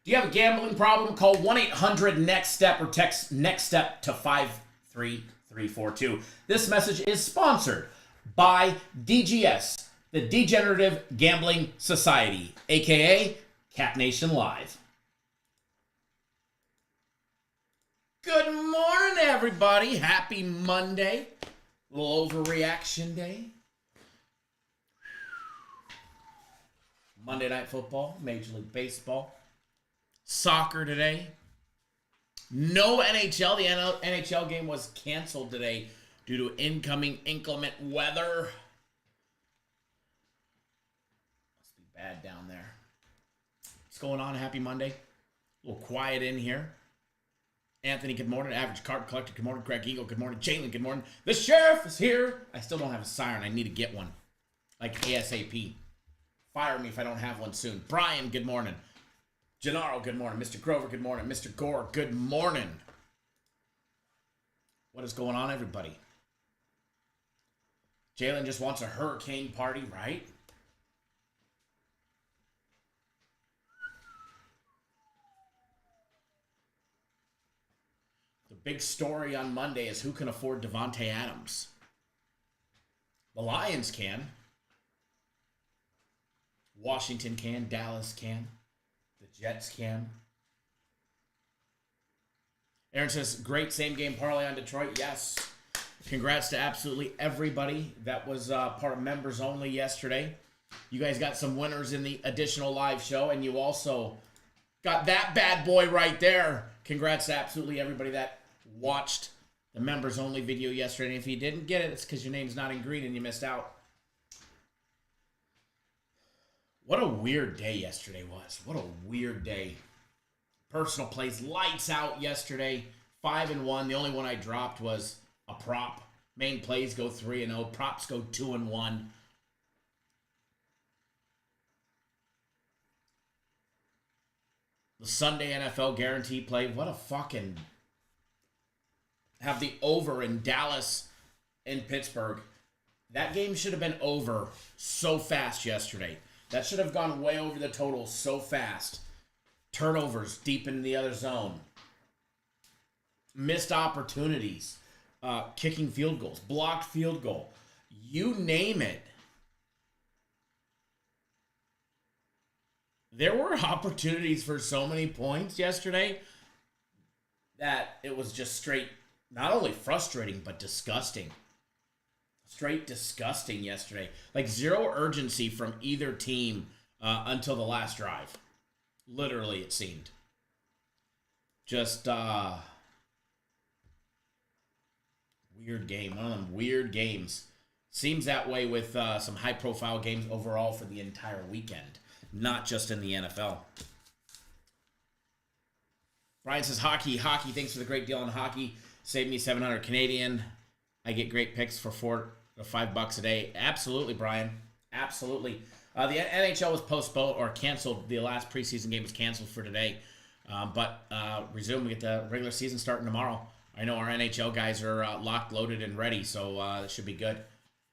Do you have a gambling problem? Call 1-800-NEXT-STEP or text NEXT STEP to 53342. This message is sponsored by DGS, the Degenerative Gambling Society, aka Cat Nation Live. Good morning, everybody. Happy Monday. A little overreaction day. Monday Night Football, Major League Baseball, soccer today. No NHL. The NHL game was canceled today due to incoming inclement weather. Must be bad down there. What's going on? Happy Monday. A little quiet in here. Anthony, good morning. Average Card Collector, good morning. Greg Eagle, good morning. Jalen, good morning. The Sheriff is here. I still don't have a siren. I need to get one. Like ASAP. Fire me if I don't have one soon. Brian, good morning. Gennaro, good morning. Mr. Grover, good morning. Mr. Gore, good morning. What is going on, everybody? Jalen just wants a hurricane party, right? The big story on Monday is who can afford Devontae Adams. The Lions can. Washington can. Dallas can. The Jets can. Aaron says, great same-game parlay on Detroit. Yes. Congrats to absolutely everybody that was part of members only yesterday. You guys got some winners in the additional live show, and you also got that bad boy right there. Congrats to absolutely everybody that watched the members only video yesterday. And if you didn't get it, it's because your name's not in green and you missed out. What a weird day yesterday was. What a weird day. Personal plays lights out yesterday. 5-1. The only one I dropped was a prop. Main plays go 3-0. Props go 2-1. The Sunday NFL guarantee play. What a fucking... Have the over in Dallas and Pittsburgh. That game should have been over so fast yesterday. That should have gone way over the total so fast. Turnovers deep in the other zone. Missed opportunities. Kicking field goals. Blocked field goal. You name it. There were opportunities for so many points yesterday that it was just straight, not only frustrating, but disgusting. Straight disgusting yesterday. Like zero urgency from either team until the last drive. Literally, it seemed. Just weird game. One of them weird games. Seems that way with some high-profile games overall for the entire weekend. Not just in the NFL. Brian says, hockey. Thanks for the great deal on hockey. Save me 700 Canadian. I get great picks for $4 or $5 a day. Absolutely, Brian. Absolutely. The NHL was postponed or canceled. The last preseason game was canceled for today. But resume. We get the regular season starting tomorrow. I know our NHL guys are locked, loaded, and ready, so it should be good.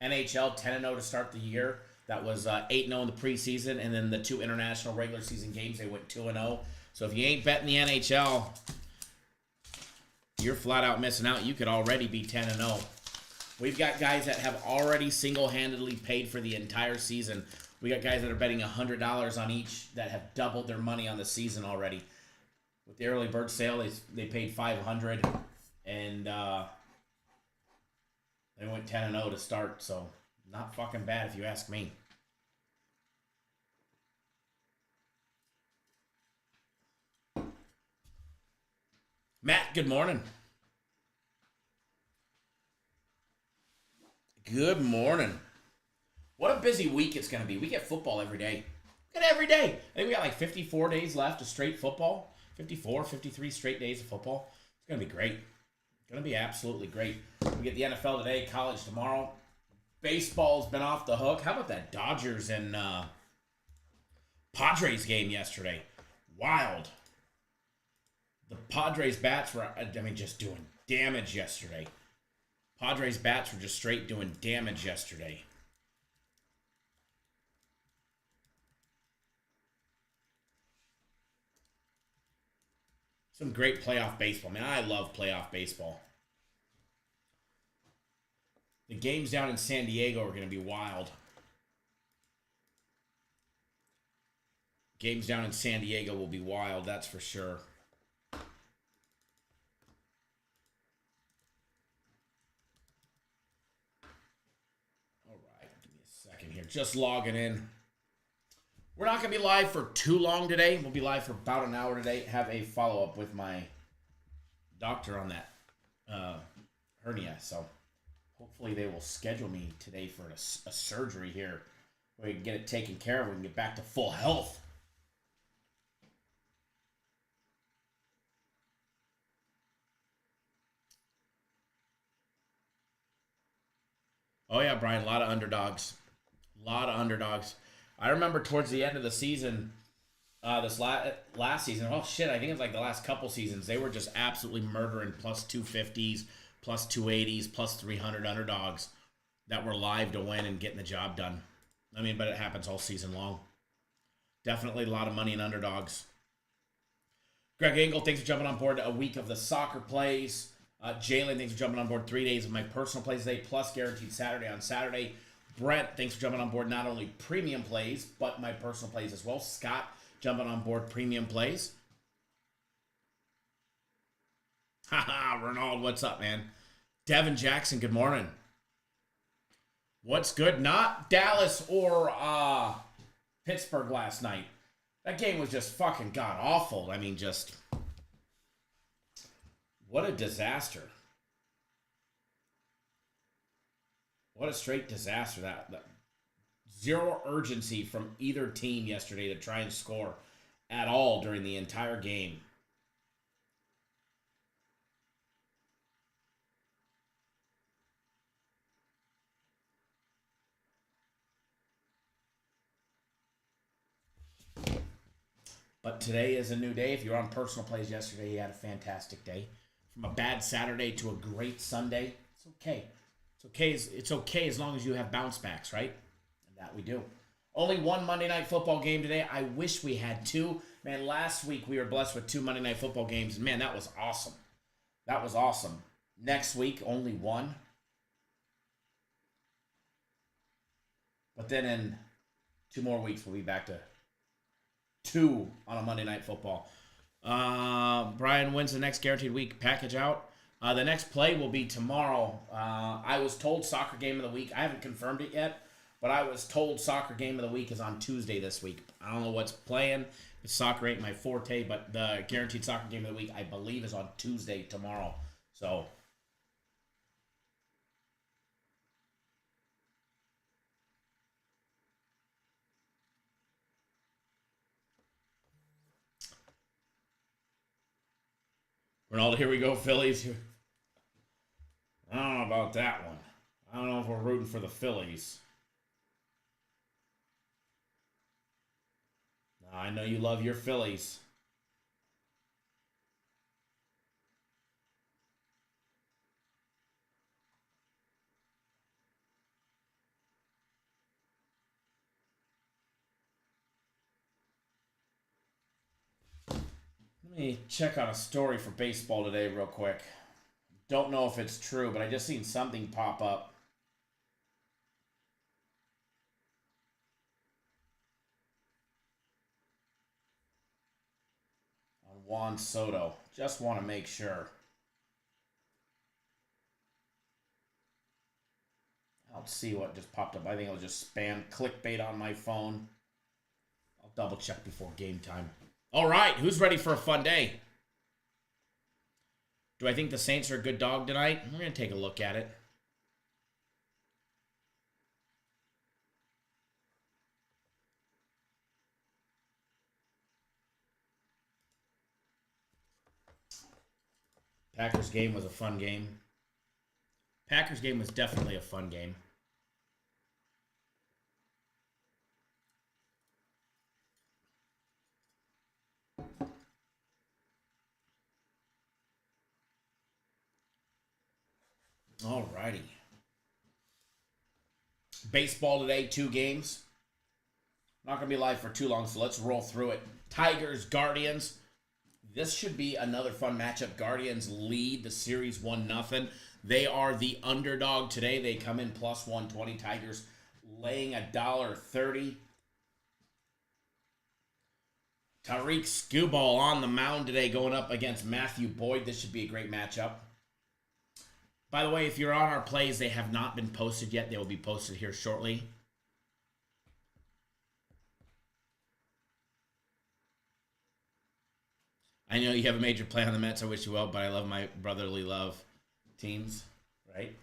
NHL 10-0 to start the year. That was 8-0 in the preseason, and then the 2 international regular season games, they went 2-0. So if you ain't betting the NHL, you're flat out missing out. You could already be 10-0. We've got guys that have already single-handedly paid for the entire season. We got guys that are betting $100 on each that have doubled their money on the season already. With the early bird sale, they paid $500, and they went 10-0 to start. So not fucking bad if you ask me. Matt, good morning. Good morning. What a busy week it's going to be. We get football every day. We get every day. I think we got like 54 days left of straight football. 54, 53 straight days of football. It's going to be great. It's going to be absolutely great. We get the NFL today, college tomorrow. Baseball's been off the hook. How about that Dodgers and Padres game yesterday? Wild. The Padres bats were, just doing damage yesterday. Padres bats were just straight doing damage yesterday. Some great playoff baseball. Man, I love playoff baseball. The games down in San Diego are going to be wild. Games down in San Diego will be wild, that's for sure. All right, give me a second here. Just logging in. We're not going to be live for too long today. We'll be live for about an hour today. Have a follow-up with my doctor on that hernia. So hopefully they will schedule me today for a surgery here where we can get it taken care of. We can get back to full health. Oh, yeah, Brian, a lot of underdogs. A lot of underdogs. I remember towards the end of the season, this last season, oh shit, I think it's like the last couple seasons, they were just absolutely murdering plus 250s, plus 280s, plus 300 underdogs that were live to win and getting the job done. I mean, but it happens all season long. Definitely a lot of money in underdogs. Greg Engel, thanks for jumping on board a week of the soccer plays. Jalen, thanks for jumping on board 3 days of my personal plays today, plus guaranteed Saturday on Saturday. Brett, thanks for jumping on board not only premium plays, but my personal plays as well. Scott, jumping on board premium plays. Haha, Ronald, what's up, man? Devin Jackson, good morning. What's good? Not Dallas or Pittsburgh last night. That game was just fucking god-awful. I mean, just... what a disaster. What a straight disaster. That zero urgency from either team yesterday to try and score at all during the entire game. But today is a new day. If you're on personal plays yesterday, you had a fantastic day. From a bad Saturday to a great Sunday, it's okay. It's okay as long as you have bounce backs, right? And that we do. Only one Monday Night Football game today. I wish we had two. Man, last week we were blessed with 2 Monday Night Football games. And man, that was awesome. That was awesome. Next week, only one. But then in 2 more weeks, we'll be back to 2 on a Monday Night Football. Brian, when's the next guaranteed week package out? The next play will be tomorrow. I was told soccer game of the week. I haven't confirmed it yet, but I was told soccer game of the week is on Tuesday this week. I don't know what's playing. Soccer ain't my forte, but the guaranteed soccer game of the week, I believe, is on Tuesday tomorrow. So... Ronaldo, here we go, Phillies. I don't know about that one. I don't know if we're rooting for the Phillies. I know you love your Phillies. Let me check on a story for baseball today real quick. Don't know if it's true, but I just seen something pop up. On Juan Soto. Just want to make sure. I'll see what just popped up. I think it was just spam clickbait on my phone. I'll double check before game time. All right, who's ready for a fun day? Do I think the Saints are a good dog tonight? We're going to take a look at it. Packers game was a fun game. Packers game was definitely a fun game. Alrighty. Baseball today, 2 games. Not going to be live for too long, so let's roll through it. Tigers, Guardians. This should be another fun matchup. Guardians lead the series 1-0. They are the underdog today. They come in plus 120. Tigers laying $1.30. Tariq Skubal on the mound today going up against Matthew Boyd. This should be a great matchup. By the way, if you're on our plays, they have not been posted yet. They will be posted here shortly. I know you have a major play on the Mets. I wish you well, but I love my brotherly love teams, right?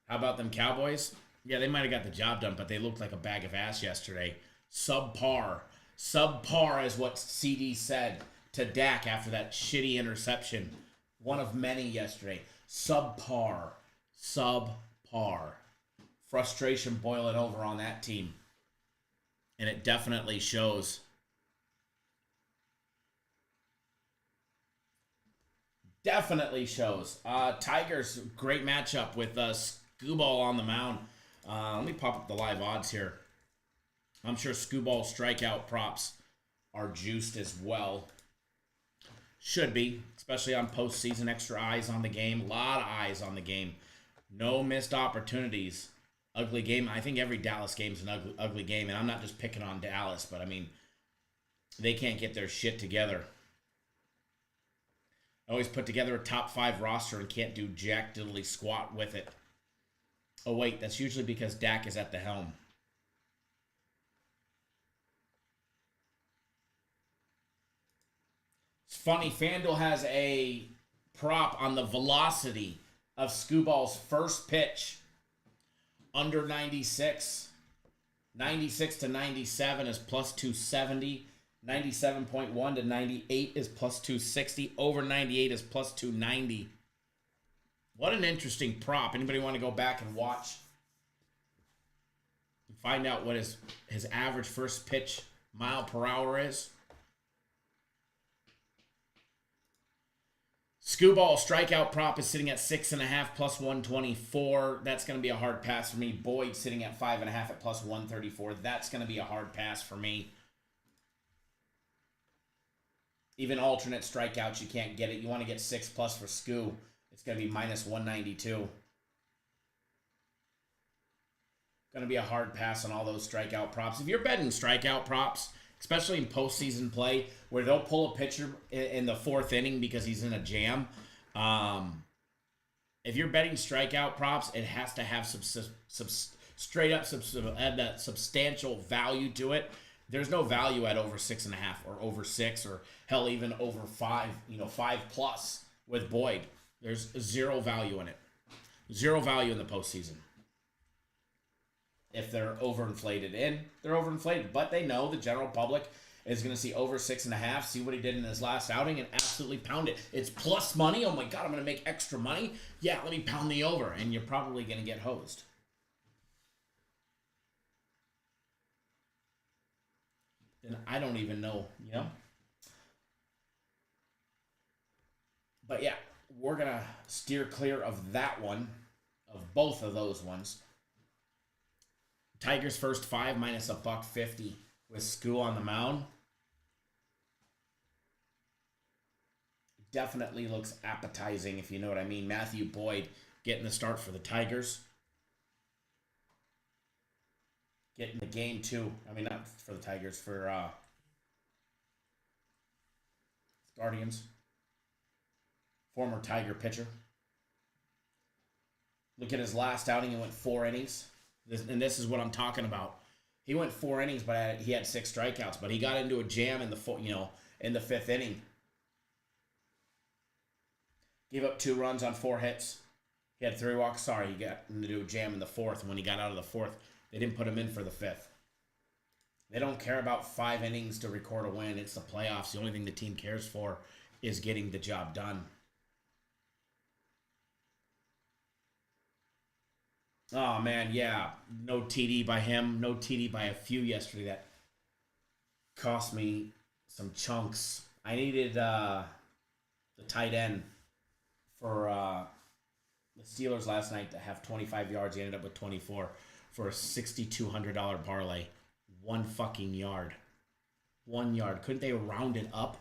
How about them Cowboys? Yeah, they might have got the job done, but they looked like a bag of ass yesterday. Subpar. Subpar is what CD said to Dak after that shitty interception. One of many yesterday. Subpar. Subpar. Frustration boiling over on that team. And it definitely shows. Definitely shows. Tigers, great matchup with Skubal on the mound. Let me pop up the live odds here. I'm sure Skubal strikeout props are juiced as well. Should be, especially on postseason. Extra eyes on the game. A lot of eyes on the game. No missed opportunities. Ugly game. I think every Dallas game is an ugly game, and I'm not just picking on Dallas, but I mean, they can't get their shit together. Always put together a top 5 roster and can't do jack diddly squat with it. Oh, wait, that's usually because Dak is at the helm. It's funny, FanDuel has a prop on the velocity of Skubal's first pitch. Under 96. 96 to 97 is plus 270. 97.1 to 98 is plus 260. Over 98 is plus 290. What an interesting prop. Anybody want to go back and watch and find out what his average first pitch mile per hour is? Skubal strikeout prop is sitting at 6.5 plus 124. That's going to be a hard pass for me. Boyd sitting at 5.5 at plus 134. That's going to be a hard pass for me. Even alternate strikeouts, you can't get it. You want to get 6 plus for Skoo. It's going to be minus 192. Going to be a hard pass on all those strikeout props. If you're betting strikeout props, especially in postseason play, where they'll pull a pitcher in the 4th inning because he's in a jam, if you're betting strikeout props, it has to have some straight up that substantial value to it. There's no value at over 6.5 or over 6 or hell even over 5, 5 plus with Boyd. There's zero value in it. Zero value in the postseason. If they're overinflated. And they're overinflated. But they know the general public is going to see over 6.5, see what he did in his last outing, and absolutely pound it. It's plus money. Oh my God, I'm going to make extra money. Yeah, let me pound the over. And you're probably going to get hosed. Then I don't even know, But yeah, we're going to steer clear of that one, of both of those ones. Tigers first 5 minus $1.50 with Skoo on the mound. Definitely looks appetizing, if you know what I mean. Matthew Boyd getting the start for the Tigers. Getting the game too. I mean, not for the Tigers, for Guardians. Former Tiger pitcher. Look at his last outing. He went 4 innings. And this is what I'm talking about. He went 4 innings, but he had 6 strikeouts. But he got into a jam in the 5th inning. Gave up 2 runs on 4 hits. He had 3 walks. Sorry, he got into a jam in the 4th. And when he got out of the 4th, they didn't put him in for the 5th. They don't care about 5 innings to record a win. It's the playoffs. The only thing the team cares for is getting the job done. Oh, man, yeah. No TD by him. No TD by a few yesterday. That cost me some chunks. I needed the tight end for the Steelers last night to have 25 yards. He ended up with 24 for a $6,200 parlay. 1 fucking yard. 1 yard. Couldn't they round it up?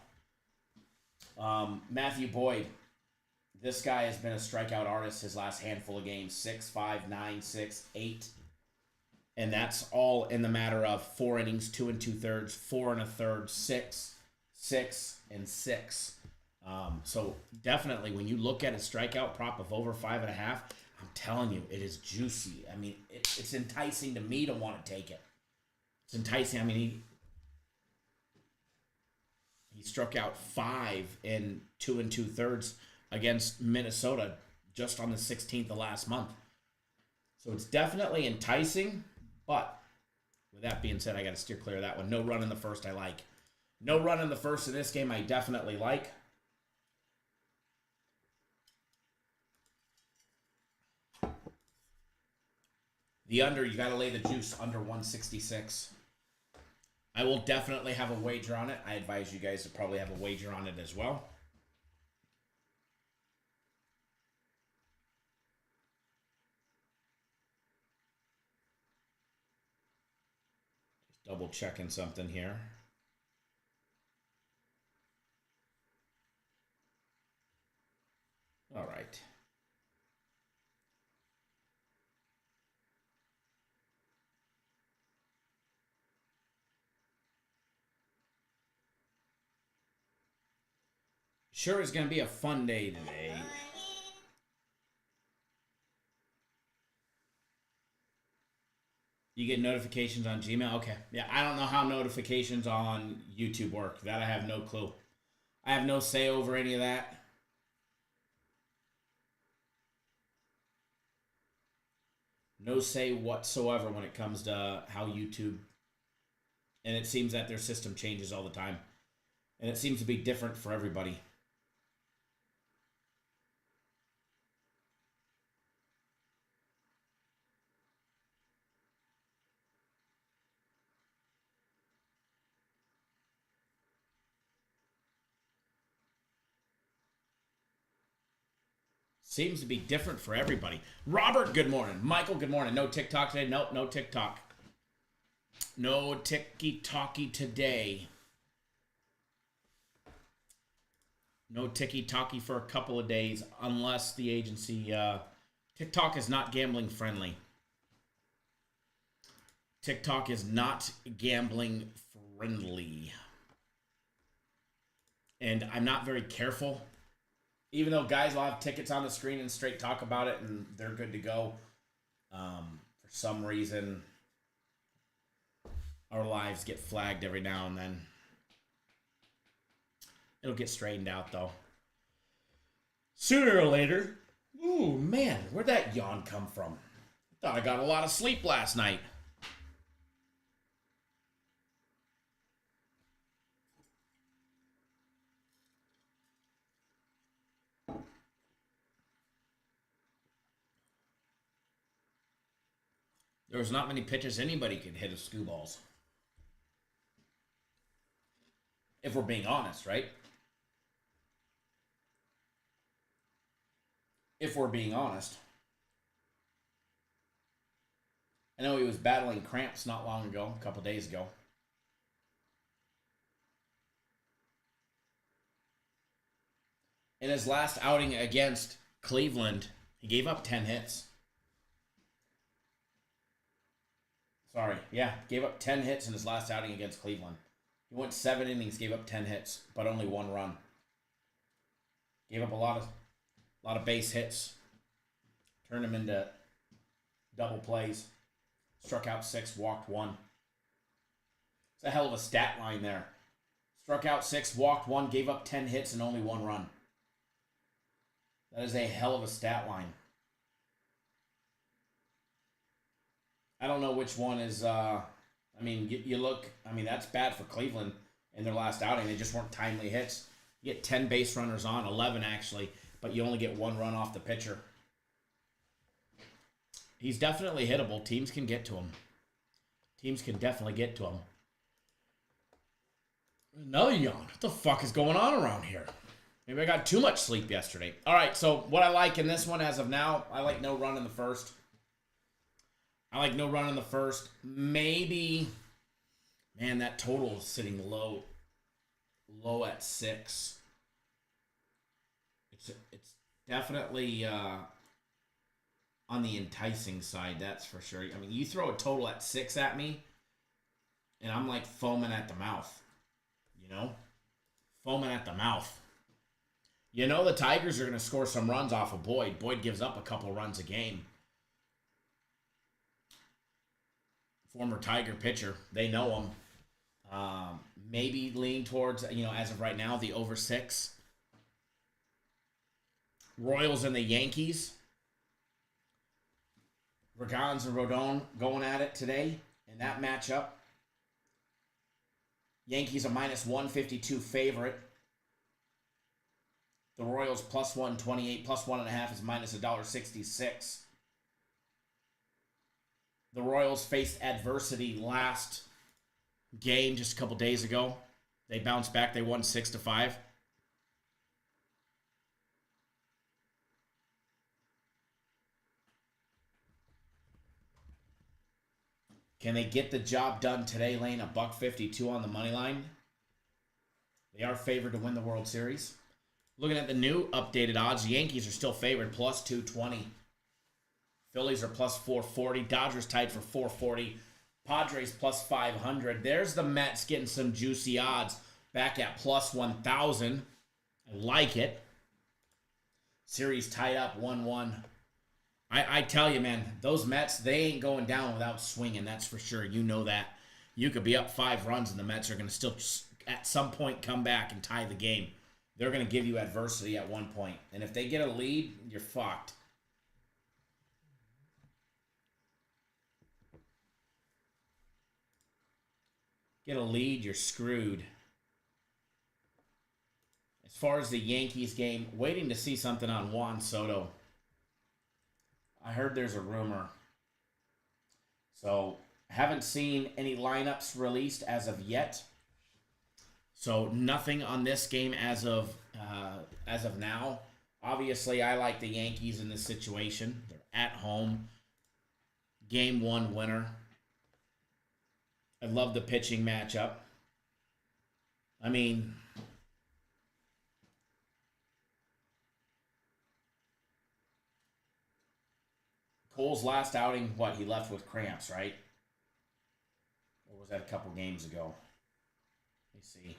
Matthew Boyd. This guy has been a strikeout artist his last handful of games. 6, 5, 9, 6, 8. And that's all in the matter of 4 innings, 2 2/3, 4 1/3, 6, 6, and 6. So definitely, when you look at a strikeout prop of over 5.5, I'm telling you, it is juicy. I mean, it's enticing to me to want to take it. It's enticing. I mean, he struck out 5 in 2 2/3 against Minnesota just on the 16th of last month. So it's definitely enticing, but with that being said, I got to steer clear of that one. No run in the first I like. No run in the first of this game I definitely like. The under, you got to lay the juice under 166. I will definitely have a wager on it. I advise you guys to probably have a wager on it as well. Just double checking something here. All right. Sure is going to be a fun day today. You get notifications on Gmail? Okay. Yeah, I don't know how notifications on YouTube work. That I have no clue. I have no say over any of that. No say whatsoever when it comes to how YouTube... And it seems that their system changes all the time. And it seems to be different for everybody. Seems to be different for everybody. Robert, good morning. Michael, good morning. No TikTok today? Nope, no TikTok. No ticky-talky today. No ticky-talky for a couple of days unless the agency... TikTok is not gambling friendly. TikTok is not gambling friendly. And I'm not very careful. Even though guys will have tickets on the screen and straight talk about it and they're good to go. For some reason, our lives get flagged every now and then. It'll get straightened out, though. Sooner or later. Ooh, man, where'd that yawn come from? I thought I got a lot of sleep last night. There was not many pitches anybody could hit as skoo balls. If we're being honest, right? If we're being honest. I know he was battling cramps not long ago, a couple days ago. In his last outing against Cleveland, he gave up 10 hits. Sorry, yeah, gave up 10 hits in his last outing against Cleveland. He went 7 innings, gave up 10 hits, but only 1 run. Gave up a lot of base hits. Turned them into double plays. Struck out 6, walked 1. It's a hell of a stat line there. Struck out 6, walked 1, gave up 10 hits, and only 1 run. That is a hell of a stat line. I don't know which one is, you look, that's bad for Cleveland in their last outing. They just weren't timely hits. You get 10 base runners on, 11 actually, but you only get 1 run off the pitcher. He's definitely hittable. Teams can get to him. Teams can definitely get to him. Another yawn. What the fuck is going on around here? Maybe I got too much sleep yesterday. All right, so what I like in this one as of now, I like no run in the first. Maybe, man, that total is sitting low at 6. It's definitely on the enticing side, that's for sure. I mean, you throw a total at 6 at me, and I'm like foaming at the mouth. You know? Foaming at the mouth. You know the Tigers are going to score some runs off of Boyd. Boyd gives up a couple runs a game. Former Tiger pitcher. They know him. Maybe lean towards, as of right now, the over 6. Royals and the Yankees. Regans and Rodon going at it today in that matchup. Yankees a minus 152 favorite. The Royals plus 128, plus 1.5 is minus $1.66. The Royals faced adversity last game just a couple days ago. They bounced back. They won 6-5. Can they get the job done today, Lane? $1.52 on the money line. They are favored to win the World Series. Looking at the new updated odds, Yankees are still favored, plus 220. Phillies are plus 440. Dodgers tied for 440. Padres plus 500. There's the Mets getting some juicy odds back at plus 1,000. I like it. Series tied up 1-1. I tell you, man, those Mets, they ain't going down without swinging. That's for sure. You know that. You could be up 5 runs, and the Mets are going to still, at some point, come back and tie the game. They're going to give you adversity at one point. And if they get a lead, you're fucked. Get a lead, you're screwed. As far as the Yankees game, waiting to see something on Juan Soto. I heard there's a rumor. So, haven't seen any lineups released as of yet. So, nothing on this game as of now. Obviously, I like the Yankees in this situation. They're at home. Game 1 winner. I love the pitching matchup. I mean, Cole's last outing, he left with cramps, right? Or was that a couple games ago? Let me see.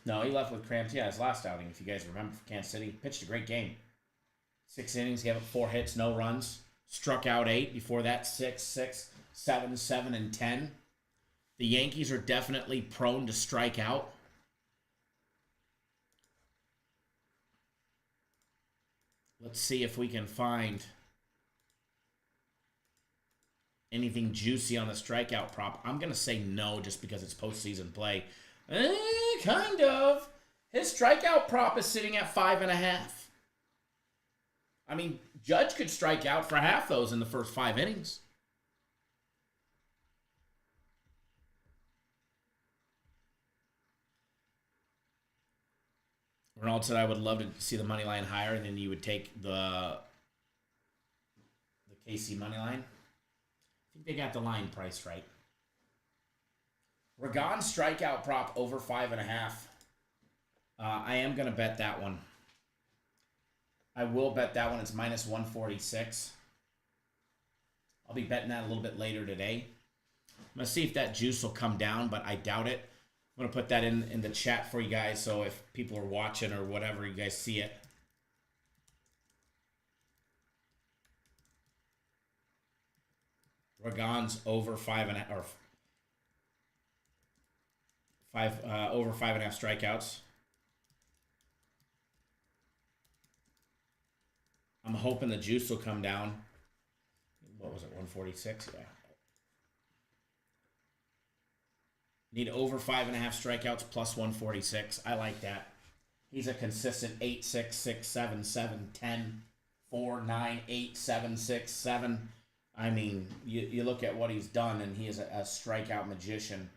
No, he left with cramps. Yeah, his last outing, if you guys remember, for Kansas City. Pitched a great game. 6 innings, gave up 4 hits, no runs. Struck out 8. Before that, 6, 6, 7, 7, and 10. The Yankees are definitely prone to strike out. Let's see if we can find anything juicy on the strikeout prop. I'm going to say no just because it's postseason play. Kind of. His strikeout prop is sitting at 5.5. I mean, Judge could strike out for half those in the first 5 innings. Ronald said, I would love to see the money line higher, and then you would take the KC money line. I think they got the line price right. Ragon strikeout prop over 5.5. I am going to bet that one. I will bet that one. It's minus 146. I'll be betting that a little bit later today. I'm going to see if that juice will come down, but I doubt it. I'm going to put that in the chat for you guys, so if people are watching or whatever, you guys see it. Ragon's over 5.5 or over 5.5 strikeouts. I'm hoping the juice will come down. What was it, 146? Yeah. Need over 5.5 strikeouts plus 146. I like that. He's a consistent 8, 6, 6, 7, 7, 10, 4, 9, 8, 7, 6, 7. I mean, you look at what he's done, and he is a strikeout magician.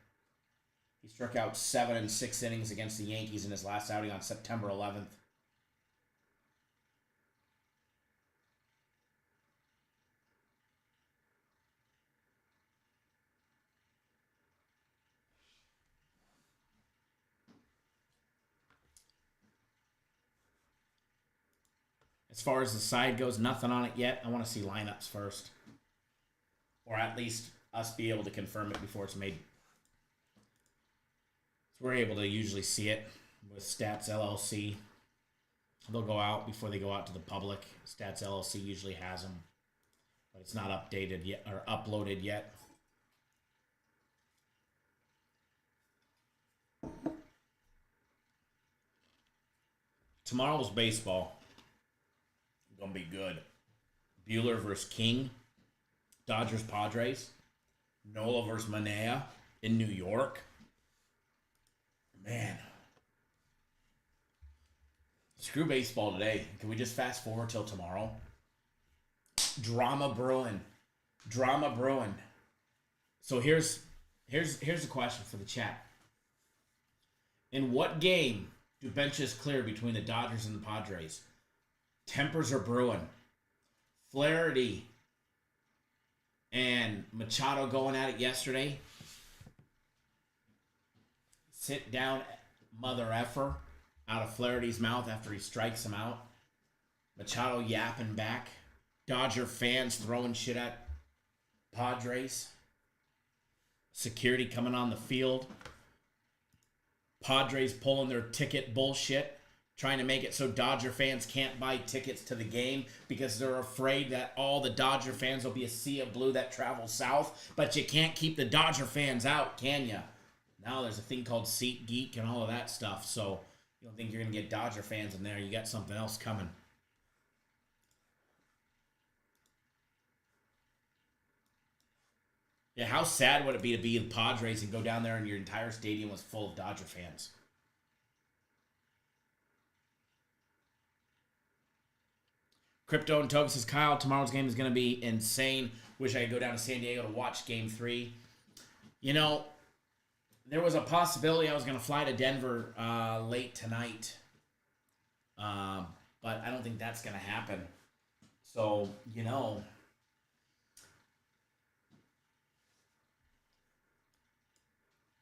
He struck out 7 in 6 innings against the Yankees in his last outing on September 11th. As far as the side goes, nothing on it yet. I want to see lineups first. Or at least us be able to confirm it before it's made. So we're able to usually see it with Stats LLC. They'll go out before they go out to the public. Stats LLC usually has them. But it's not updated yet or uploaded yet. Tomorrow's baseball. Gonna be good. Bueller versus King. Dodgers Padres. Nola versus Manaea in New York. Man. Screw baseball today. Can we just fast forward till tomorrow? Drama brewing. Drama brewing. So here's a question for the chat. In what game do benches clear between the Dodgers and the Padres? Tempers are brewing. Flaherty and Machado going at it yesterday. Sit down, mother effer, out of Flaherty's mouth after he strikes him out. Machado yapping back. Dodger fans throwing shit at Padres. Security coming on the field. Padres pulling their ticket bullshit. Trying to make it so Dodger fans can't buy tickets to the game because they're afraid that all the Dodger fans will be a sea of blue that travels south. But you can't keep the Dodger fans out, can you? Now there's a thing called SeatGeek and all of that stuff. So you don't think you're going to get Dodger fans in there. You got something else coming. Yeah, how sad would it be to be the Padres and go down there and your entire stadium was full of Dodger fans? Crypto and Toga says, Kyle, tomorrow's game is going to be insane. Wish I could go down to San Diego to watch Game 3. You know, there was a possibility I was going to fly to Denver late tonight. But I don't think that's going to happen. So, you know,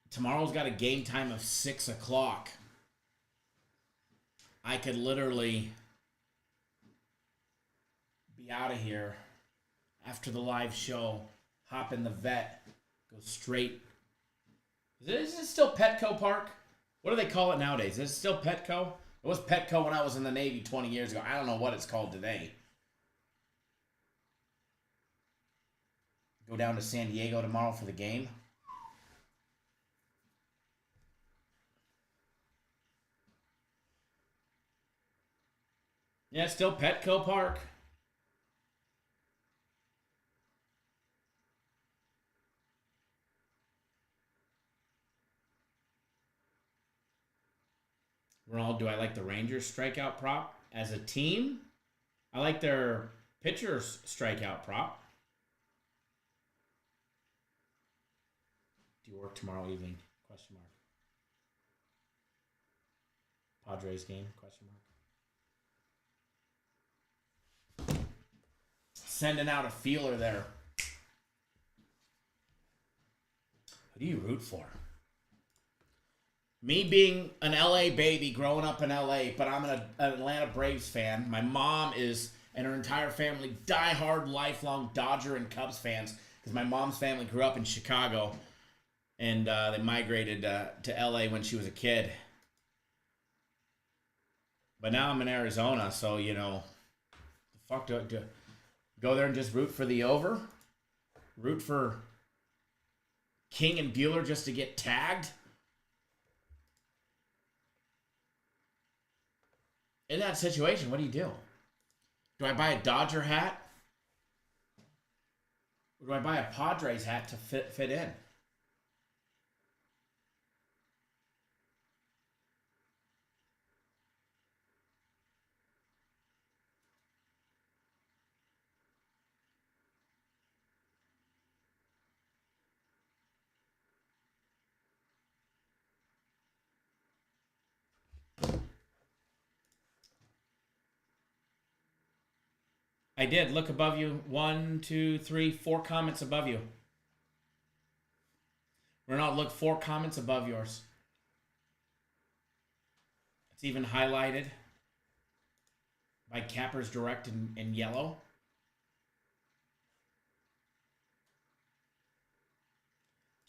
tomorrow's got a game time of 6 o'clock. I could literally be out of here after the live show, hop in the vet, go straight. Is it still Petco Park? What do they call it nowadays? Is it still Petco? It was Petco when I was in the Navy 20 years ago. I don't know what it's called today. Go down to San Diego tomorrow for the game. Yeah, it's still Petco Park. Ronald, do I like the Rangers strikeout prop as a team? I like their pitcher's strikeout prop. Do you work tomorrow evening? Question mark. Padres game? Question mark. Sending out a feeler there. Who do you root for? Me being an LA baby, growing up in LA, but I'm an Atlanta Braves fan. My mom is, and her entire family, diehard, lifelong Dodger and Cubs fans, because my mom's family grew up in Chicago, and they migrated to LA when she was a kid. But now I'm in Arizona, so, you know, the fuck do I do? Go there and just root for the over? Root for King and Bueller just to get tagged? In that situation, what do you do? Do I buy a Dodger hat? Or do I buy a Padres hat to fit in? I did. Look above you. 1, 2, 3, 4 comments above you. Renaud, look 4 comments above yours. It's even highlighted. by Cappers Direct in yellow.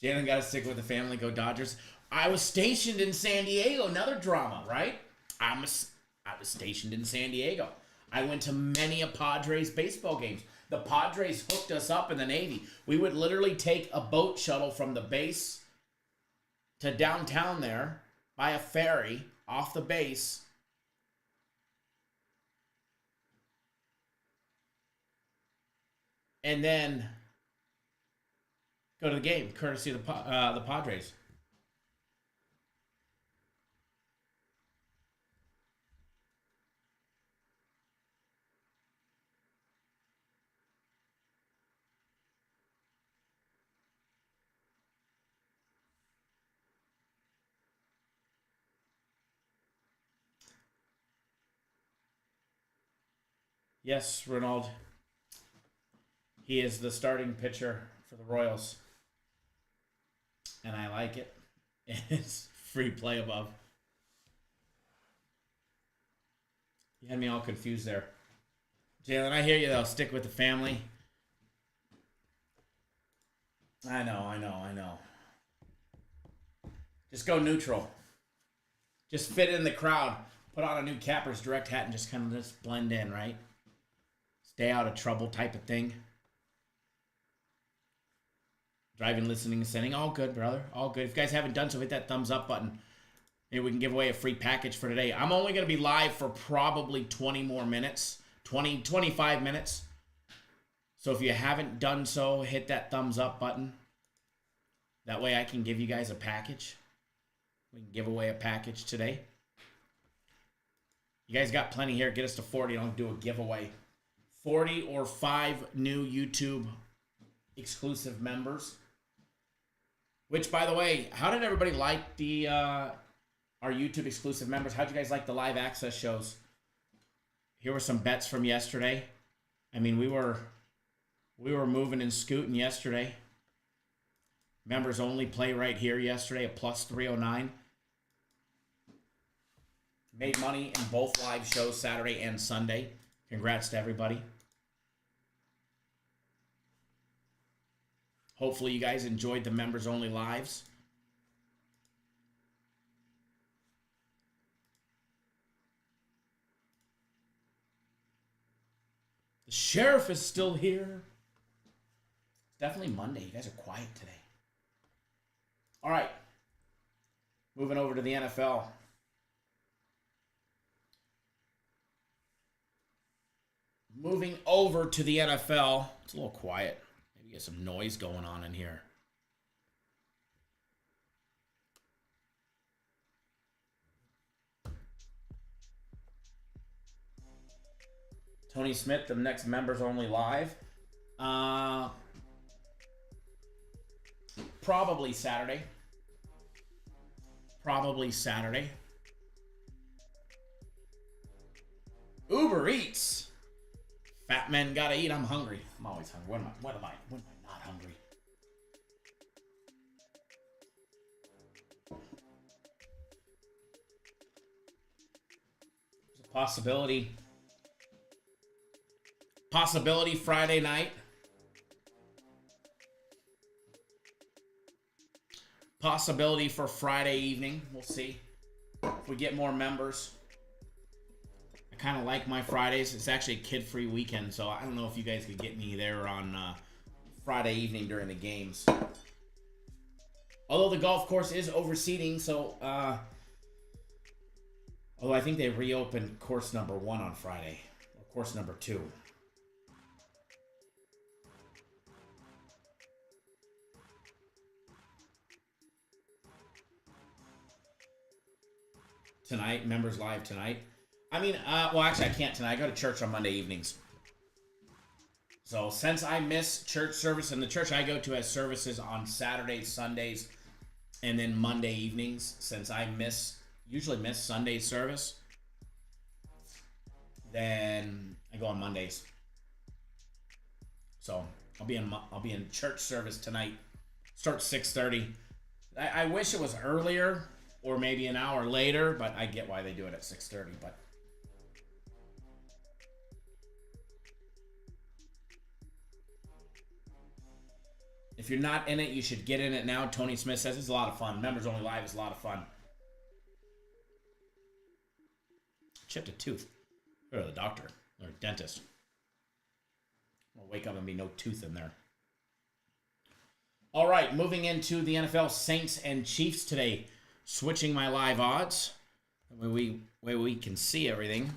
Jalen got to stick with the family. Go Dodgers. I was stationed in San Diego. Another drama, right? I was stationed in San Diego. I went to many a Padres baseball games. The Padres hooked us up in the Navy. We would literally take a boat shuttle from the base to downtown there by a ferry off the base. And then go to the game, courtesy of the Padres. Yes, Ronald. He is the starting pitcher for the Royals. And I like it. It's free play above. You had me all confused there. Jalen, I hear you, though. Stick with the family. I know. Just go neutral. Just fit in the crowd. Put on a new Cappers Direct hat and just kind of just blend in, right? Stay out of trouble type of thing. Driving, listening, and sending. All good, brother. All good. If you guys haven't done so, hit that thumbs up button. Maybe we can give away a free package for today. I'm only going to be live for probably 20 more minutes. 25 minutes. So if you haven't done so, hit that thumbs up button. That way I can give you guys a package. We can give away a package today. You guys got plenty here. Get us to 40 and I'll do a giveaway. 40 or 5 new YouTube exclusive members. Which, by the way, how did everybody like the our YouTube exclusive members? How'd you guys like the live access shows? Here were some bets from yesterday. I mean, we were moving and scooting yesterday. Members only play right here yesterday, a plus 309. Made money in both live shows, Saturday and Sunday. Congrats to everybody. Hopefully you guys enjoyed the members only lives. The sheriff is still here. It's definitely Monday. You guys are quiet today. All right. Moving over to the NFL. Moving over to the NFL. It's a little quiet. Maybe get some noise going on in here. Tony Smith, the next members only live. Probably Saturday. Uber Eats. Fat men gotta eat. I'm hungry. I'm always hungry. When am I not hungry? There's a possibility. Possibility Friday night. Possibility for Friday evening. We'll see if we get more members. I kind of like my Fridays. It's actually a kid-free weekend, so I don't know if you guys could get me there on Friday evening during the games. Although the golf course is overseating, so although I think they reopened course number 1 on Friday, or course number 2. Tonight, members live tonight. I mean, well, actually, I can't tonight. I go to church on Monday evenings. So, since I miss church service, and the church I go to has services on Saturdays, Sundays, and then Monday evenings, since I usually miss Sunday service, then I go on Mondays. So, I'll be in church service tonight. Starts 6:30. I wish it was earlier, or maybe an hour later, but I get why they do it at 6:30. But If you're not in it, you should get in it now. Tony Smith says it's a lot of fun. Members only live is a lot of fun. Chipped a tooth. Go to the doctor or dentist. I'll wake up and be no tooth in there. All right, moving into the NFL, Saints and Chiefs today. Switching my live odds. That way we can see everything.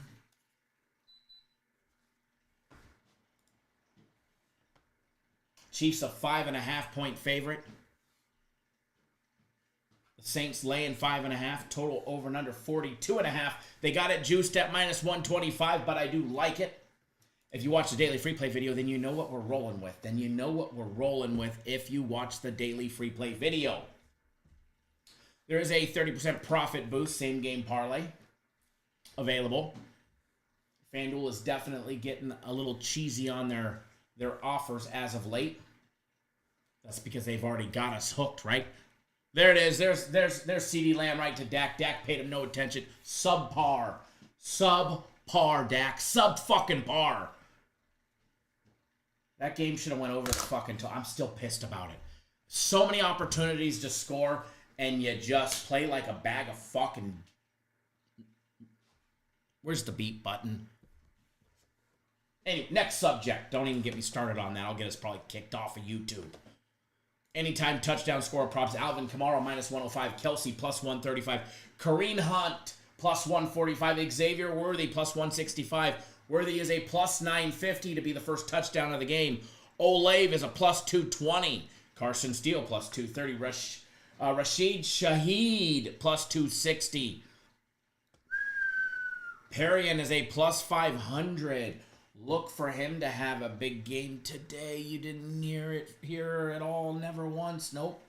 Chiefs a 5.5-point favorite. The Saints laying 5.5. Total over and under 42.5. They got it juiced at -125, but I do like it. If you watch the daily free play video, then you know what we're rolling with. If you watch the daily free play video. There is a 30% profit boost, same game parlay available. FanDuel is definitely getting a little cheesy on their offers as of late. That's because they've already got us hooked, right? There it is. There's CeeDee Lamb right to Dak. Dak paid him no attention. Subpar, Dak. Sub-fucking par. That game should have went over the fucking top. I'm still pissed about it. So many opportunities to score, and you just play like a bag of fucking... Where's the beat button? Anyway, next subject. Don't even get me started on that. I'll get us probably kicked off of YouTube. Anytime touchdown score props. Alvin Kamara -105. Kelsey +135. Kareem Hunt +145. Xavier Worthy +165. Worthy is a +950 to be the first touchdown of the game. Olave is a +220. Carson Steele +230. Rashid Shaheed +260. Perrion is a +500. Look for him to have a big game today. You didn't hear it at all. Never once. Nope.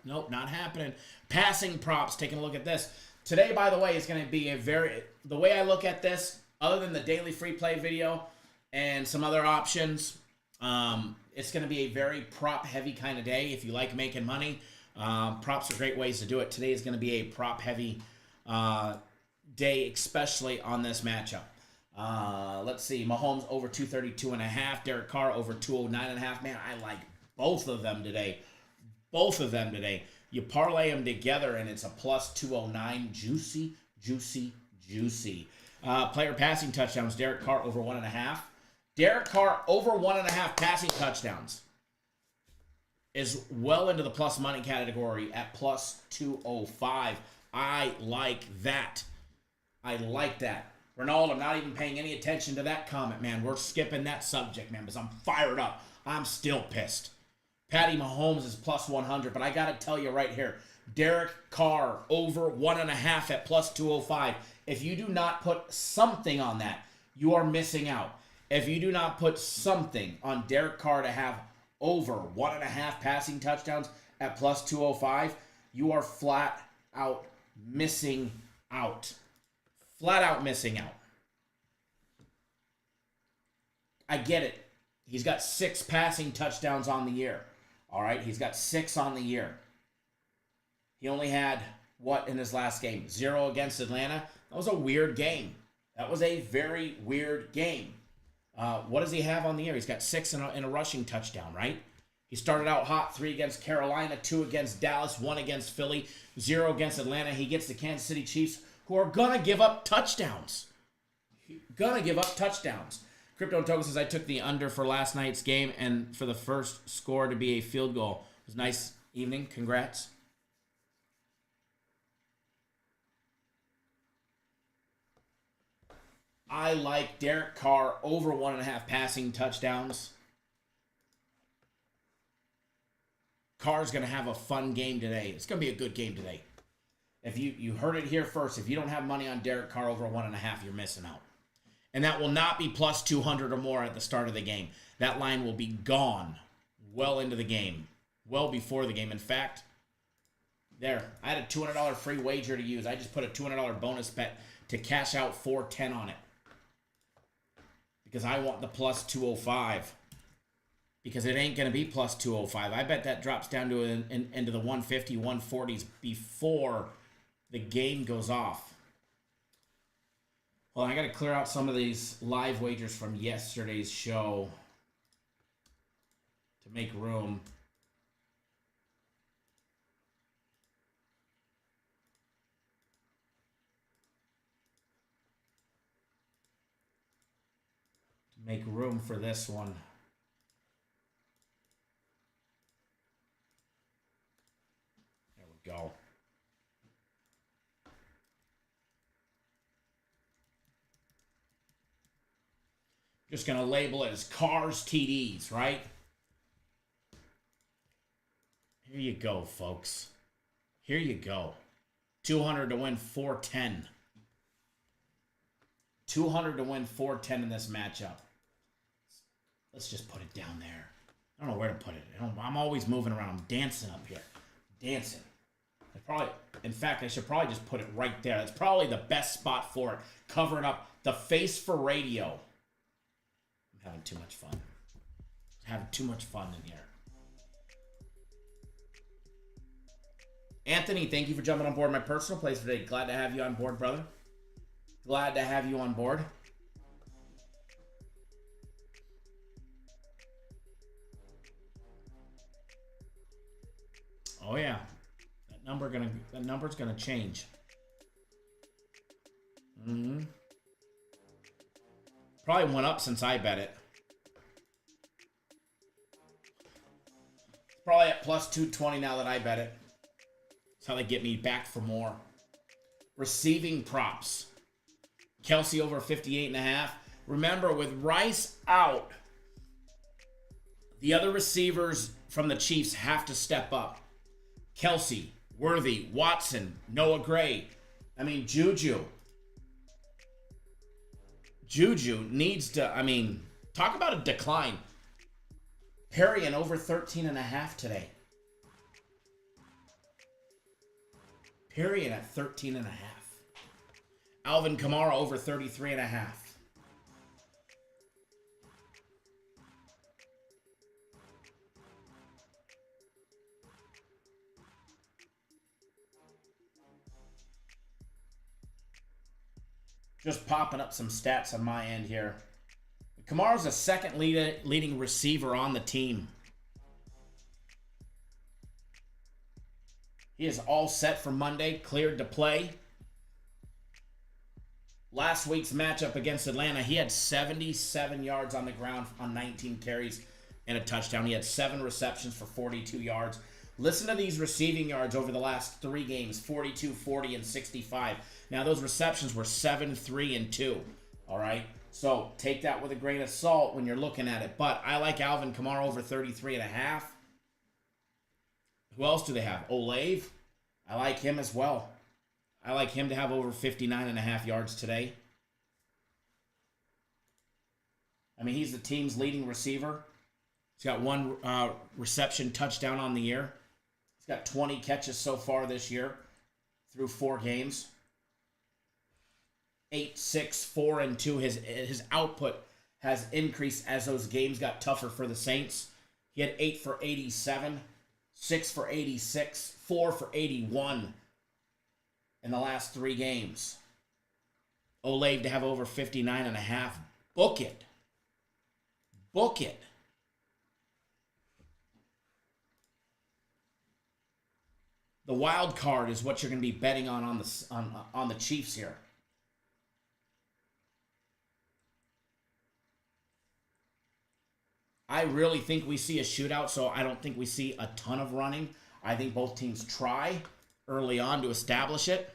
Not happening. Passing props. Taking a look at this. Today, by the way, is going to be the way I look at this, other than the daily free play video and some other options, it's going to be a very prop-heavy kind of day. If you like making money, props are great ways to do it. Today is going to be a prop-heavy day, especially on this matchup. Let's see. Mahomes over 232.5. Derek Carr over 209.5. Man, I like both of them today. You parlay them together, and it's a +209. Juicy. Player passing touchdowns. Derek Carr over 1.5. Derek Carr over 1.5 passing touchdowns is well into the plus money category at +205. I like that. Ronald, I'm not even paying any attention to that comment, man. We're skipping that subject, man, because I'm fired up. I'm still pissed. Patty Mahomes is +100, but I got to tell you right here, Derek Carr over 1.5 at +205. If you do not put something on that, you are missing out. If you do not put something on Derek Carr to have over 1.5 passing touchdowns at +205, you are flat out missing out. I get it. He's got 6 passing touchdowns on the year. All right, he's got 6 on the year. He only had, what, in his last game? 0 against Atlanta. That was a weird game. That was a very weird game. What does he have on the year? He's got 6 in a rushing touchdown, right? He started out hot, 3 against Carolina, 2 against Dallas, 1 against Philly, 0 against Atlanta. He gets the Kansas City Chiefs, who are going to give up touchdowns. Crypto Token says, I took the under for last night's game and for the first score to be a field goal. It was a nice evening. Congrats. I like Derek Carr over 1.5 passing touchdowns. Carr's going to have a fun game today. It's going to be a good game today. If you heard it here first, if you don't have money on Derek Carr over 1.5, you're missing out. And that will not be +200 or more at the start of the game. That line will be gone well into the game, well before the game. In fact, there, I had a $200 free wager to use. I just put a $200 bonus bet to cash out 410 on it because I want the +205. Because it ain't going to be +205. I bet that drops down to into the 150, 140s before the game goes off. Well, I got to clear out some of these live wagers from yesterday's show to make room. make room for this one. There we go. Just going to label it as Cars TDs, right? Here you go, folks. Here you go. 200 to win 410. 200 to win 410 in this matchup. Let's just put it down there. I don't know where to put it. I'm always moving around. I'm dancing up here. Dancing. In fact, I should probably just put it right there. That's probably the best spot for it. Covering up the face for radio. I'm having too much fun. Having too much fun in here. Anthony, thank you for jumping on board my personal place today. Glad to have you on board, brother. Glad to have you on board. Oh yeah, that number's gonna change. Probably went up since I bet it. It's probably at plus 220 now that I bet it. That's how they get me back for more. Receiving props. Kelsey over 58.5. Remember, with Rice out, the other receivers from the Chiefs have to step up. Kelsey, Worthy, Watson, Noah Gray. I mean, Juju. Juju needs to, talk about a decline. Perrion over 13.5 today. Perrion at 13.5. Alvin Kamara over 33.5. Just popping up some stats on my end here. Kamara's the second leading receiver on the team. He is all set for Monday, cleared to play. Last week's matchup against Atlanta, he had 77 yards on the ground on 19 carries and a touchdown. He had 7 receptions for 42 yards. Listen to these receiving yards over the last 3 games, 42, 40, and 65. Now, those receptions were 7, 3, and 2, all right? So take that with a grain of salt when you're looking at it. But I like Alvin Kamara over 33.5. Who else do they have? Olave. I like him as well. I like him to have over 59.5 yards today. He's the team's leading receiver. He's got 1 reception touchdown on the year. He's got 20 catches so far this year through 4 games. 8, 6, 4, and 2. His output has increased as those games got tougher for the Saints. He had 8 for 87, 6 for 86, 4 for 81 in the last 3 games. Olave to have over 59.5. Book it. Book it. The wild card is what you're going to be betting on the Chiefs here. I really think we see a shootout, so I don't think we see a ton of running. I think both teams try early on to establish it.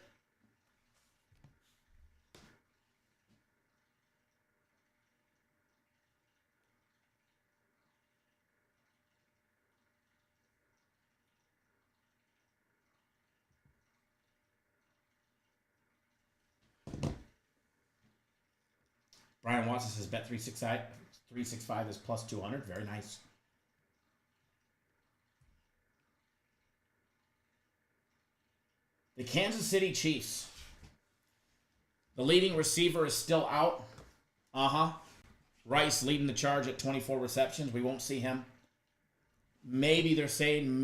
Brian Watson says bet 365 is plus 200. Very nice. The Kansas City Chiefs. The leading receiver is still out. Rice leading the charge at 24 receptions. We won't see him. Maybe they're saying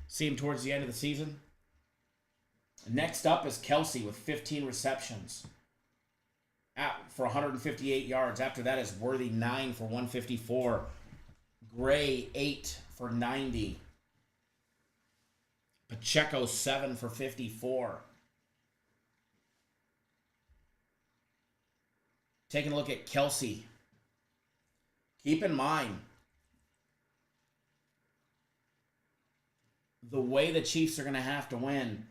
see him towards the end of the season. Next up is Kelsey with 15 receptions for 158 yards. After that is Worthy 9 for 154. Gray 8 for 90. Pacheco 7 for 54. Taking a look at Kelsey. Keep in mind, the way the Chiefs are going to have to win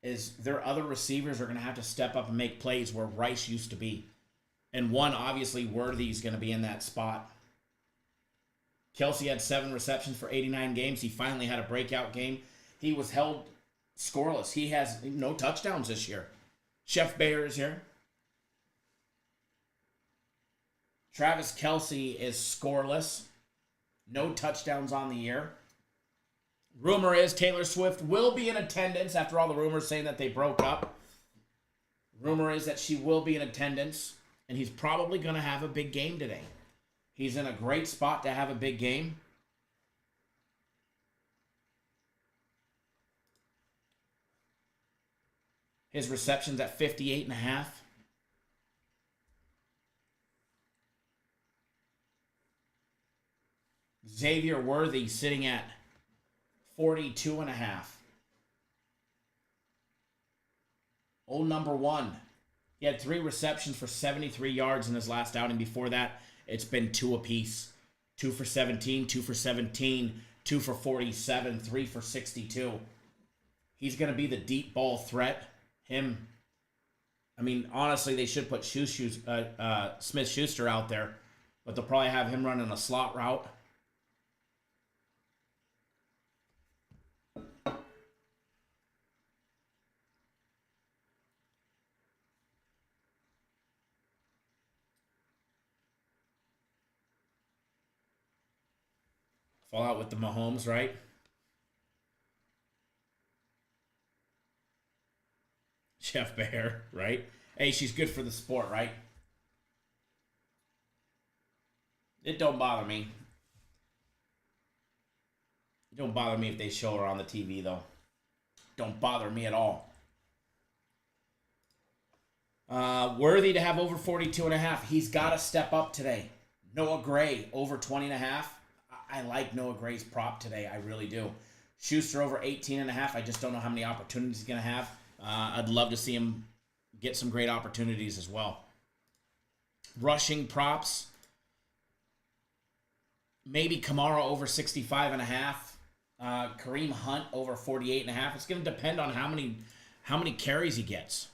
is their other receivers are going to have to step up and make plays where Rice used to be. And one, obviously, Worthy's going to be in that spot. Kelsey had 7 receptions for 89 games. He finally had a breakout game. He was held scoreless. He has no touchdowns this year. Chef Bayer is here. Travis Kelsey is scoreless. No touchdowns on the year. Rumor is Taylor Swift will be in attendance after all the rumors saying that they broke up. Rumor is that she will be in attendance, and he's probably going to have a big game today. He's in a great spot to have a big game. His receptions at 58.5. Xavier Worthy sitting at 42.5. Old number one. He had 3 receptions for 73 yards in his last outing. Before that, it's been 2 apiece. 2 for 17, 2 for 17, 2 for 47, 3 for 62. He's going to be the deep ball threat. Him. I mean, honestly, they should put Smith-Schuster out there, but they'll probably have him running a slot route. Fall out with the Mahomes, right? Chef Bear, right? Hey, she's good for the sport, right? It don't bother me. It don't bother me if they show her on the TV, though. Don't bother me at all. Worthy to have over 42.5. He's got to step up today. Noah Gray over 20.5. I like Noah Gray's prop today. I really do. Schuster over 18.5. I just don't know how many opportunities he's going to have. I'd love to see him get some great opportunities as well. Rushing props. Maybe Kamara over 65.5. Kareem Hunt over 48.5. It's going to depend on how many carries he gets.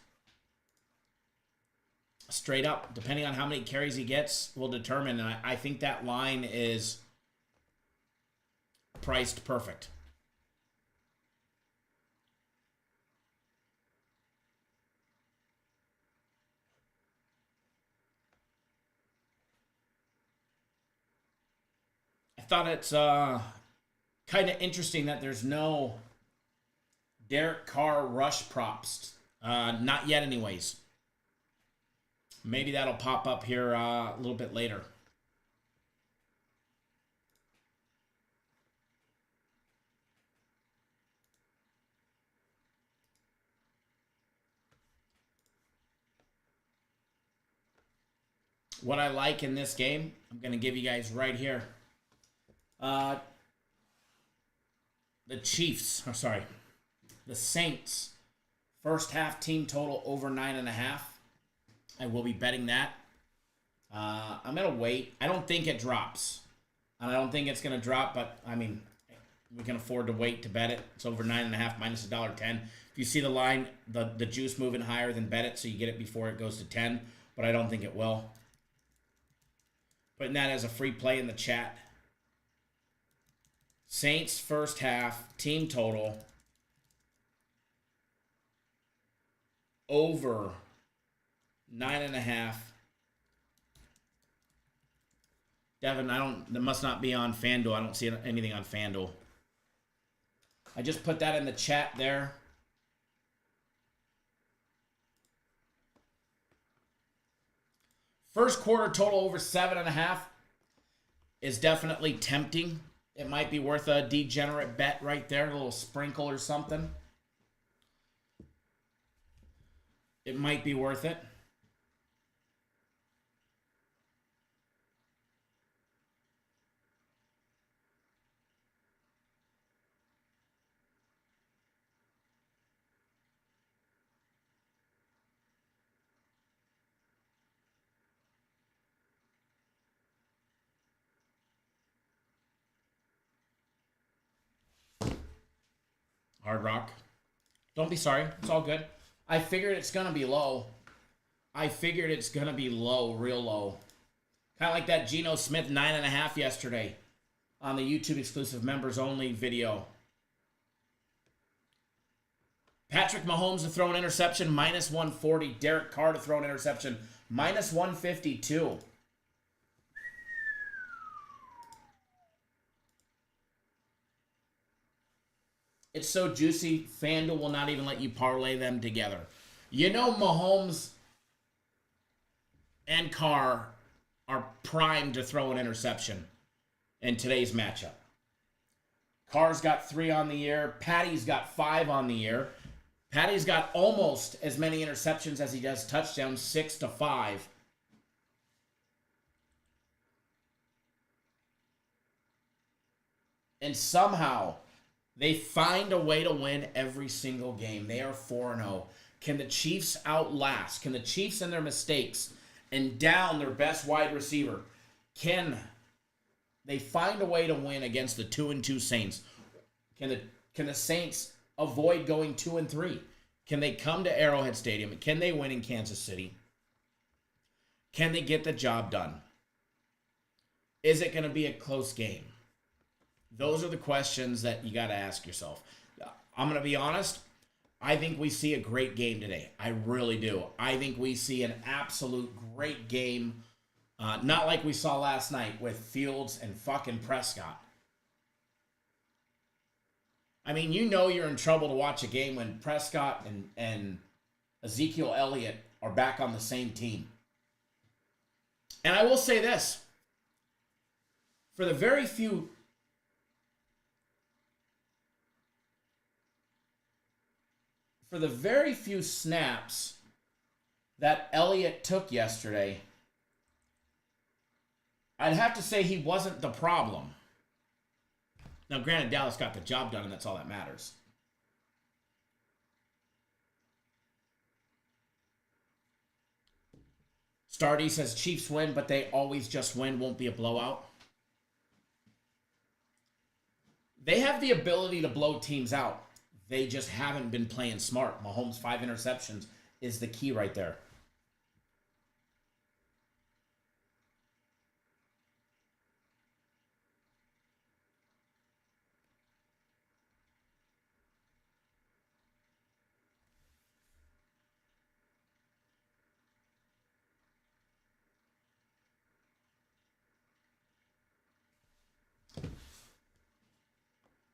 Straight up, depending on how many carries he gets, will determine. And I think that line is priced perfect. I thought it's kind of interesting that there's no Derek Carr rush props. Not yet, anyways. Maybe that'll pop up here a little bit later. What I like in this game, I'm going to give you guys right here. The Saints, first half team total over 9.5. I will be betting that. I'm going to wait. I don't think it drops. And I don't think it's going to drop, but, I mean, we can afford to wait to bet it. It's over 9.5 minus $1.10. If you see the line, the juice moving higher, then bet it so you get it before it goes to 10. But I don't think it will. Putting that as a free play in the chat. Saints first half team total over 9.5. Devin, that must not be on FanDuel. I don't see anything on FanDuel. I just put that in the chat there. First quarter total over 7.5 is definitely tempting. It might be worth a degenerate bet right there, a little sprinkle or something. It might be worth it. Hard Rock. Don't be sorry. It's all good. I figured it's going to be low. I figured it's going to be low, real low. Kind of like that Geno Smith 9.5 yesterday on the YouTube exclusive members only video. Patrick Mahomes to throw an interception, minus 140. Derek Carr to throw an interception, minus 152. It's so juicy, FanDuel will not even let you parlay them together. You know Mahomes and Carr are primed to throw an interception in today's matchup. Carr's got 3 on the year. Patty's got 5 on the year. Patty's got almost as many interceptions as he does touchdowns, 6-5. And somehow they find a way to win every single game. They are 4-0. Can the Chiefs outlast? Can the Chiefs and their mistakes and down their best wide receiver, can they find a way to win against the 2-2 Saints? Can the Saints avoid going 2-3? Can they come to Arrowhead Stadium? Can they win in Kansas City? Can they get the job done? Is it going to be a close game? Those are the questions that you got to ask yourself. I'm going to be honest. I think we see a great game today. I really do. I think we see an absolute great game. Not like we saw last night with Fields and fucking Prescott. I mean, you know you're in trouble to watch a game when Prescott and Ezekiel Elliott are back on the same team. And I will say this. For the very few snaps that Elliott took yesterday, I'd have to say he wasn't the problem. Now, granted, Dallas got the job done, and that's all that matters. Stardy says Chiefs win, but they always just win. Won't be a blowout. They have the ability to blow teams out. They just haven't been playing smart. Mahomes' 5 interceptions is the key right there.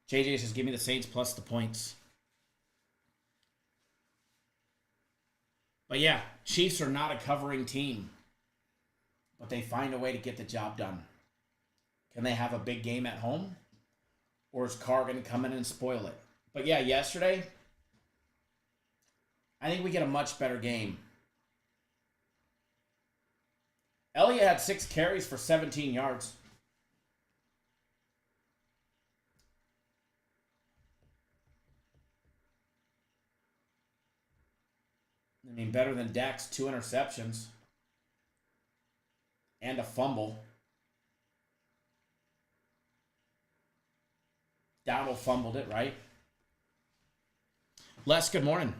JJ says, give me the Saints plus the points. But yeah, Chiefs are not a covering team. But they find a way to get the job done. Can they have a big game at home? Or is Carr going to come in and spoil it? But yeah, yesterday, I think we get a much better game. Elliott had 6 carries for 17 yards. I mean, better than Dak's 2 interceptions and a fumble. Dowdle fumbled it, right? Les, good morning.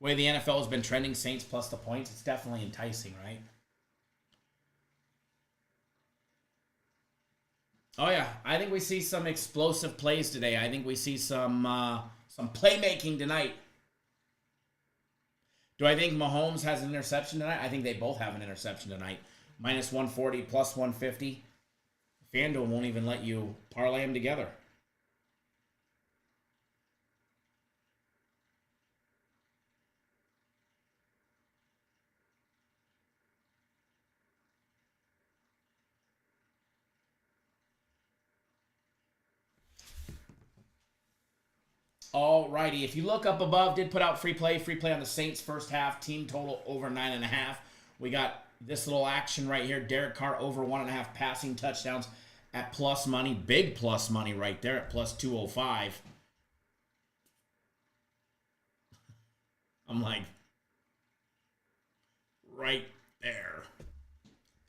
Way the NFL has been trending, Saints plus the points, it's definitely enticing, right? Oh yeah, I think we see some explosive plays today. I think we see some playmaking tonight. Do I think Mahomes has an interception tonight? I think they both have an interception tonight. Minus 140, plus 150. FanDuel won't even let you parlay them together. Alrighty, if you look up above, did put out free play on the Saints first half, team total over 9.5. We got this little action right here, Derek Carr over 1.5 passing touchdowns at plus money, big plus money right there at plus 205. I'm like, right there.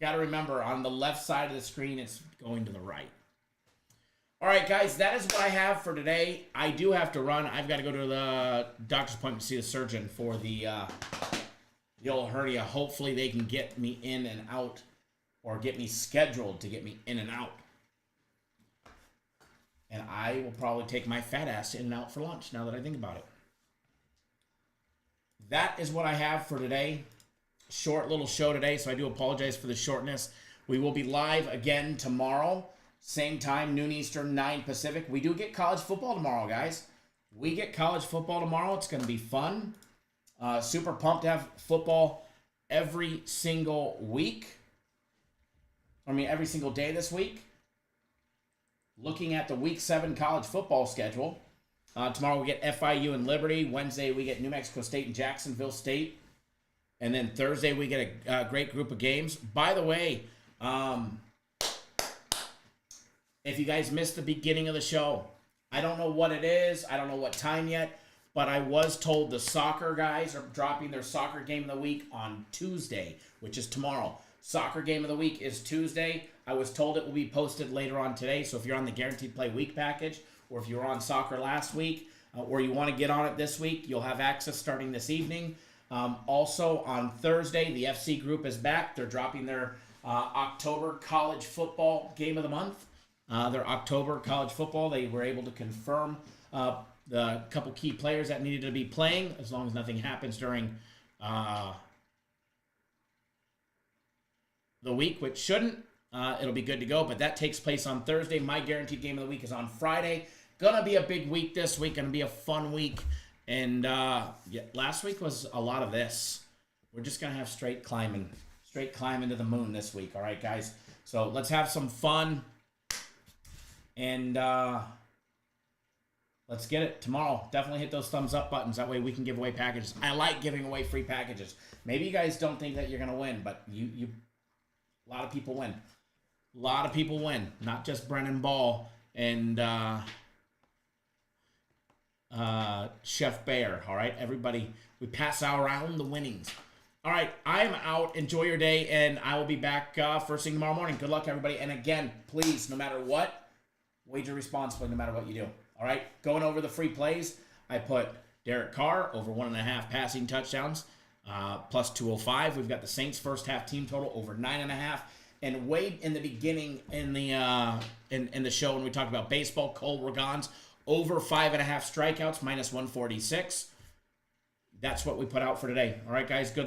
Got to remember, on the left side of the screen, it's going to the right. All right, guys, that is what I have for today. I do have to run. I've got to go to the doctor's appointment to see the surgeon for the old hernia. Hopefully they can get me in and out, or get me scheduled to get me in and out. And I will probably take my fat ass in and out for lunch now that I think about it. That is what I have for today. Short little show today, so I do apologize for the shortness. We will be live again tomorrow. Same time, noon Eastern, 9 Pacific. We do get college football tomorrow, guys. We get college football tomorrow. It's going to be fun. Super pumped to have football every single week. Every single day this week. Looking at the Week 7 college football schedule. Tomorrow we get FIU and Liberty. Wednesday we get New Mexico State and Jacksonville State. And then Thursday we get a great group of games. By the way, if you guys missed the beginning of the show, I don't know what it is. I don't know what time yet. But I was told the soccer guys are dropping their soccer game of the week on Tuesday, which is tomorrow. Soccer game of the week is Tuesday. I was told it will be posted later on today. So if you're on the Guaranteed Play Week package, or if you were on soccer last week, or you want to get on it this week, you'll have access starting this evening. Also on Thursday, the FC group is back. They're dropping their October college football game of the month. Their October college football, they were able to confirm the couple key players that needed to be playing, as long as nothing happens during the week, which shouldn't. It'll be good to go, but that takes place on Thursday. My guaranteed game of the week is on Friday. Gonna be a big week this week. Gonna be a fun week. And last week was a lot of this. We're just gonna have straight climbing to the moon this week. All right, guys. So let's have some fun. And let's get it tomorrow. Definitely hit those thumbs up buttons. That way we can give away packages. I like giving away free packages. Maybe you guys don't think that you're gonna win, but you a lot of people win. A lot of people win. Not just Brennan Ball and Chef Bear. All right, everybody. We pass around the winnings. All right, I'm out. Enjoy your day, and I will be back first thing tomorrow morning. Good luck, everybody. And again, please, no matter what, wager responsibly no matter what you do. All right, going over the free plays, I put Derek Carr over 1.5 passing touchdowns, plus 205. We've got the Saints first half team total over 9.5. And way in the beginning in the show when we talked about baseball, Cole Ragans over 5.5 strikeouts, minus 146. That's what we put out for today. All right, guys, good luck.